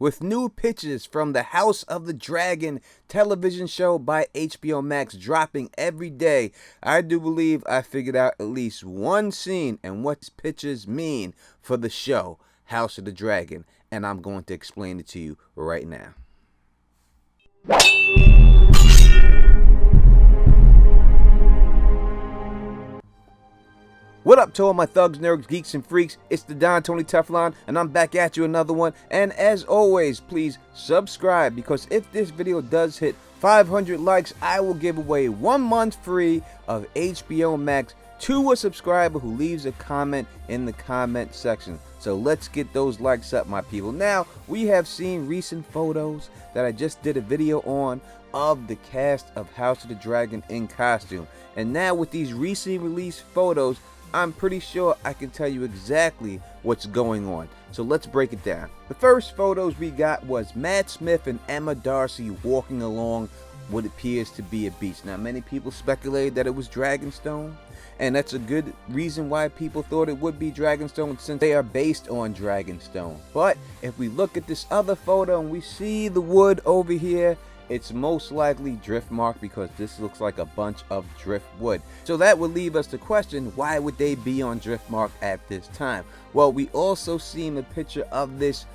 with new pictures from the House of the Dragon television show by HBO Max dropping every day. I do believe I figured out at least one scene and what pictures mean for the show House of the Dragon, and I'm going to explain it to you right now. What up to all my thugs, nerds, geeks, and freaks? It's the Don Tony Teflon, and I'm back at you another one. And as always, please subscribe, because if this video does hit 500 likes, I will give away 1 month free of HBO Max to a subscriber who leaves a comment in the comment section. So let's get those likes up, my people. Now, we have seen recent photos that I just did a video on of the cast of House of the Dragon in costume. And now with these recently released photos, I'm pretty sure I can tell you exactly what's going on. So let's break it down. The first photos we got was Matt Smith and Emma Darcy walking along what appears to be a beach. Now, many people speculated that it was Dragonstone, and that's a good reason why people thought it would be Dragonstone, since they are based on Dragonstone. But if we look at this other photo and we see the wood over here, it's most likely Driftmark, because this looks like a bunch of driftwood. So that would leave us to question, why would they be on Driftmark at this time? Well, we also seen a picture of this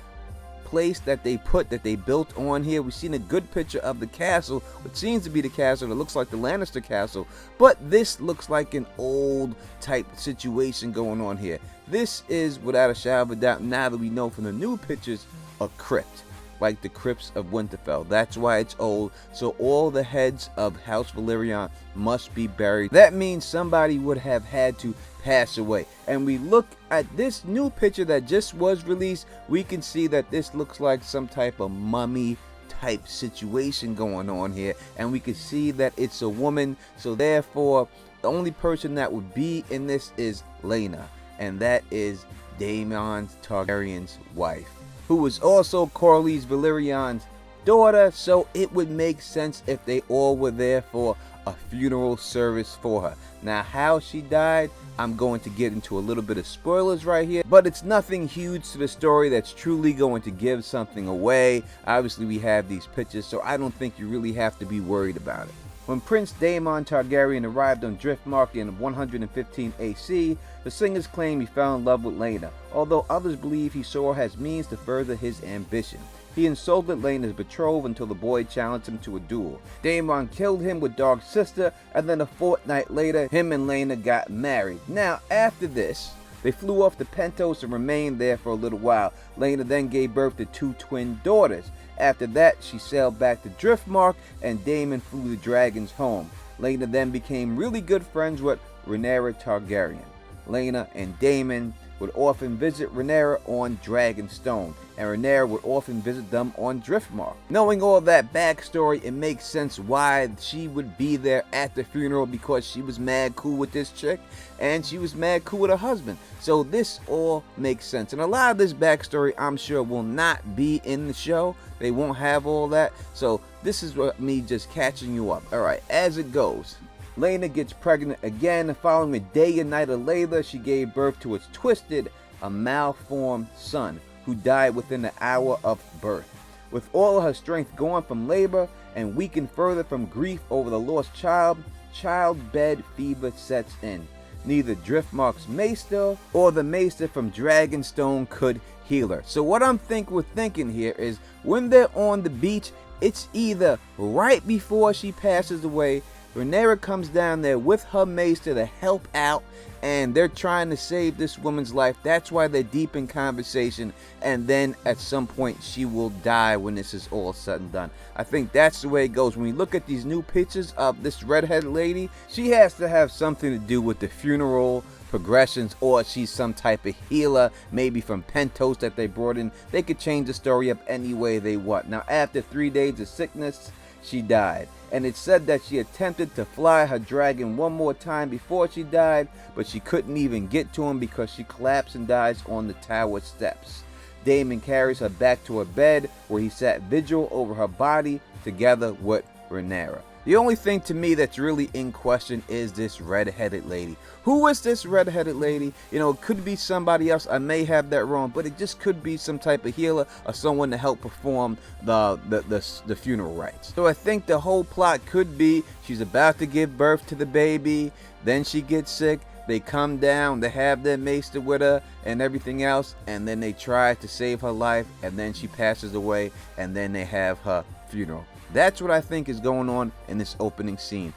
place that they built on here. We've seen a good picture of the castle, what seems to be the castle. It looks like the Lannister castle, but this looks like an old type situation going on here. This is, without a shadow of a doubt, now that we know from the new pictures, a crypt, like the crypts of Winterfell. That's why it's old. So all the heads of House Valyrian must be buried. That means somebody would have had to pass away. And we look at this new picture that just was released, we can see that this looks like some type of mummy type situation going on here, and we can see that it's a woman. So therefore, the only person that would be in this is Laena, and that is Daemon Targaryen's wife, who was also Corlys Valyrian's daughter. So it would make sense if they all were there for a funeral service for her. Now, how she died, I'm going to get into a little bit of spoilers right here, but it's nothing huge to the story that's truly going to give something away. Obviously, we have these pictures, so I don't think you really have to be worried about it. When Prince Daemon Targaryen arrived on Driftmark in 115 AC, the singers claim he fell in love with Laena, although others believe he saw her as means to further his ambition. He insulted Laena's betrothed until the boy challenged him to a duel. Daemon killed him with Dark's sister, and then a fortnight later, him and Laena got married. Now, after this, they flew off to Pentos and remained there for a little while. Laena then gave birth to 2 twin daughters. After that, she sailed back to Driftmark, and Daemon flew the dragons home. Laena then became really good friends with Rhaenyra Targaryen. Laena and Daemon would often visit Rhaenyra on Dragonstone, and Rhaenyra would often visit them on Driftmark. Knowing all that backstory, it makes sense why she would be there at the funeral, because she was mad cool with this chick, and she was mad cool with her husband. So this all makes sense. And a lot of this backstory, I'm sure, will not be in the show. They won't have all that. So this is what me just catching you up. Alright, as it goes, Laena gets pregnant again, and following a day and night of labor, she gave birth to its twisted, a malformed son, who died within an hour of birth. With all of her strength gone from labor and weakened further from grief over the lost child, childbed fever sets in. Neither Driftmark's maester or the maester from Dragonstone could heal her. So what we're thinking here is, when they're on the beach, it's either right before she passes away, Rhaenyra comes down there with her maester to help out, and they're trying to save this woman's life. That's why they're deep in conversation, and then at some point she will die when this is all said and done. I think that's the way it goes. When we look at these new pictures of this redheaded lady, she has to have something to do with the funeral progressions, or she's some type of healer, maybe from Pentos that they brought in. They could change the story up any way they want. Now, after 3 days of sickness, she died, and it's said that she attempted to fly her dragon one more time before she died, but she couldn't even get to him because she collapsed and dies on the tower steps. Daemon carries her back to her bed, where he sat vigil over her body together with Rhaenyra. The only thing to me that's really in question is this red-headed lady. Who is this red-headed lady? You know, it could be somebody else. I may have that wrong, but it just could be some type of healer or someone to help perform the funeral rites. So I think the whole plot could be she's about to give birth to the baby, then she gets sick, they come down, they have their maester with her and everything else, and then they try to save her life, and then she passes away, and then they have her funeral. That's what I think is going on in this opening scene.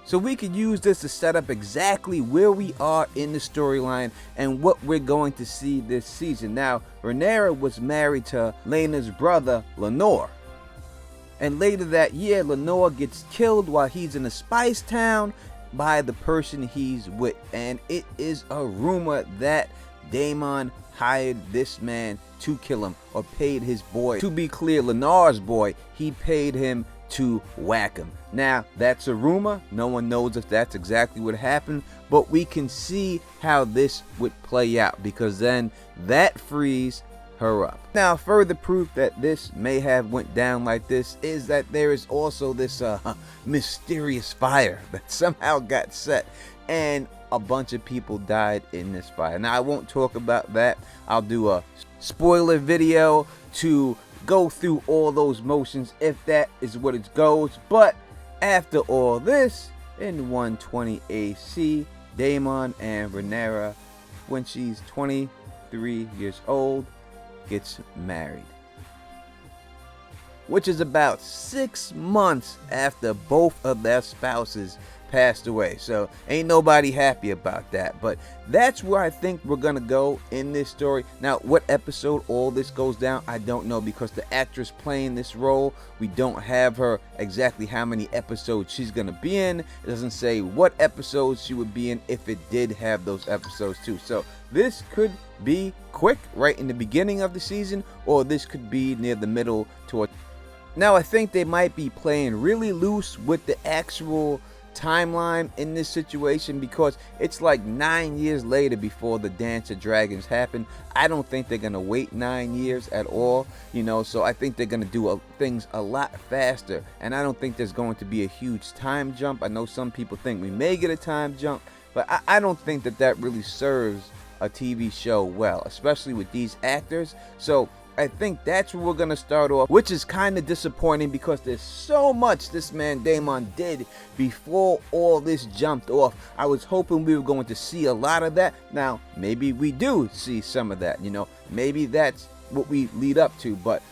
So we could use this to set up exactly where we are in the storyline and what we're going to see this season. Now, Rhaenyra was married to Laena's brother, Lenore. And later that year, Lenore gets killed while he's in a spice town by the person he's with. And it is a rumor that Daemon hired this man to kill him, or paid his boy. To be clear, Lenore's boy, he paid him to whack him. Now, that's a rumor. No one knows if that's exactly what happened, but we can see how this would play out, because then that frees her up. Now, further proof that this may have went down like this is that there is also this mysterious fire that somehow got set, and a bunch of people died in this fire. Now, I won't talk about that. I'll do a spoiler video to go through all those motions if that is what it goes. But after all this, in 120 AC, Daemon and Rhaenyra, when she's 23 years old, gets married, which is about 6 months after both of their spouses passed away. So ain't nobody happy about that, but that's where I think we're gonna go in this story. Now, what episode all this goes down, I don't know, because the actress playing this role, we don't have her exactly how many episodes she's gonna be in. It doesn't say what episodes she would be in if it did have those episodes too. So this could be quick right in the beginning of the season, or this could be near the middle toward. Now, I think they might be playing really loose with the actual timeline in this situation, because it's like 9 years later before the Dance of Dragons happened. I don't think they're gonna wait 9 years at all, you know, so I think they're gonna do things a lot faster, and I don't think there's going to be a huge time jump. I know some people think we may get a time jump, but I don't think that really serves a TV show well, especially with these actors. So I think that's where we're gonna start off, which is kind of disappointing, because there's so much this man Daemon did before all this jumped off. I was hoping we were going to see a lot of that. Now, maybe we do see some of that, you know, maybe that's what we lead up to, but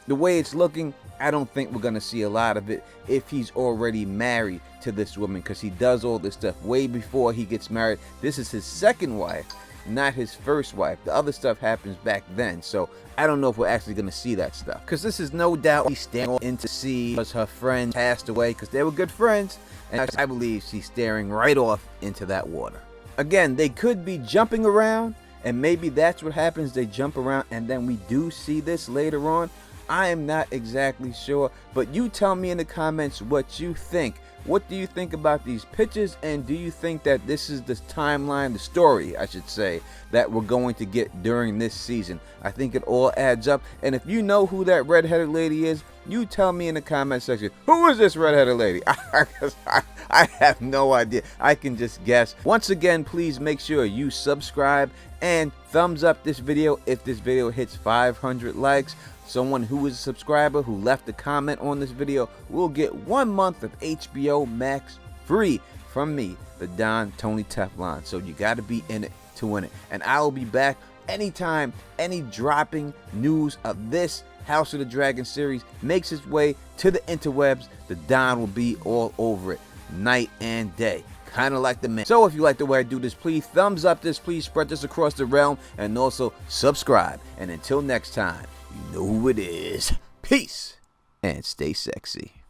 the way it's looking, I don't think we're gonna see a lot of it if he's already married to this woman, because he does all this stuff way before he gets married. This is his second wife, not his first wife. The other stuff happens back then, so I don't know if we're actually going to see that stuff, because this is no doubt he's staring into sea because her friend passed away, because they were good friends, and I believe she's staring right off into that water. Again, they could be jumping around, and maybe that's what happens. They jump around and then we do see this later on. I am not exactly sure, but you tell me in the comments what you think. What do you think about these pictures, and do you think that this is the timeline, the story, I should say, that we're going to get during this season? I think it all adds up, and if you know who that red-headed lady is, you tell me in the comment section. Who is this red-headed lady? I have no idea. I can just guess. Once again, please make sure you subscribe and thumbs up this video if this video hits 500 likes. Someone who is a subscriber who left a comment on this video will get 1 month of HBO Max free from me, the Don Tony Teflon. So you got to be in it to win it. And I will be back anytime any dropping news of this House of the Dragon series makes its way to the interwebs. The Don will be all over it night and day, kind of like the man. So if you like the way I do this, please thumbs up this, please spread this across the realm, and also subscribe. And until next time, you know who it is. Peace and stay sexy.